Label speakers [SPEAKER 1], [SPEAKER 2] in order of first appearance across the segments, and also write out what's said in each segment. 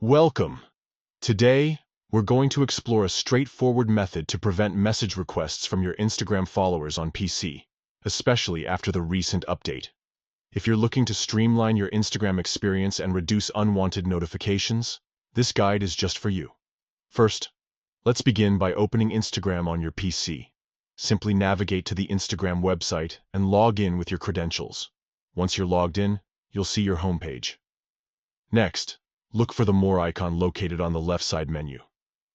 [SPEAKER 1] Welcome! Today, we're going to explore a straightforward method to prevent message requests from your Instagram followers on PC, especially after the recent update. If you're looking to streamline your Instagram experience and reduce unwanted notifications, this guide is just for you. First, let's begin by opening Instagram on your PC. Simply navigate to the Instagram website and log in with your credentials. Once you're logged in, you'll see your homepage. Next, look for the More icon located on the left side menu.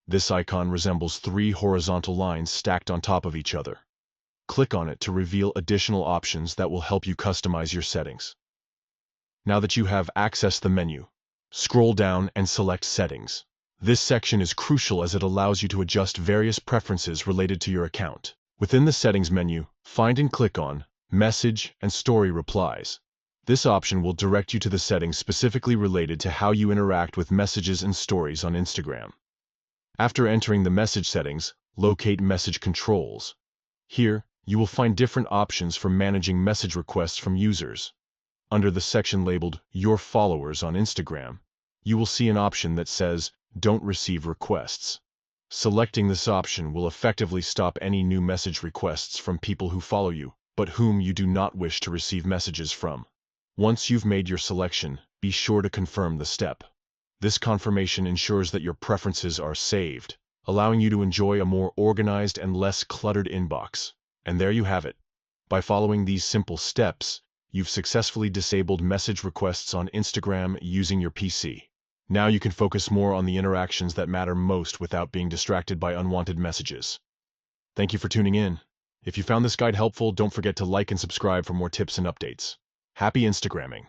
[SPEAKER 1] This icon resembles three horizontal lines stacked on top of each other. Click on it to reveal additional options that will help you customize your settings. Now that you have accessed the menu, scroll down and select Settings. This section is crucial as it allows you to adjust various preferences related to your account. Within the Settings menu, find and click on Message and Story Replies. This option will direct you to the settings specifically related to how you interact with messages and stories on Instagram. After entering the message settings, locate Message Controls. Here, you will find different options for managing message requests from users. Under the section labeled Your Followers on Instagram, you will see an option that says Don't Receive Requests. Selecting this option will effectively stop any new message requests from people who follow you, but whom you do not wish to receive messages from. Once you've made your selection, be sure to confirm the step. This confirmation ensures that your preferences are saved, allowing you to enjoy a more organized and less cluttered inbox. And there you have it. By following these simple steps, you've successfully disabled message requests on Instagram using your PC. Now you can focus more on the interactions that matter most without being distracted by unwanted messages. Thank you for tuning in. If you found this guide helpful, don't forget to like and subscribe for more tips and updates. Happy Instagramming!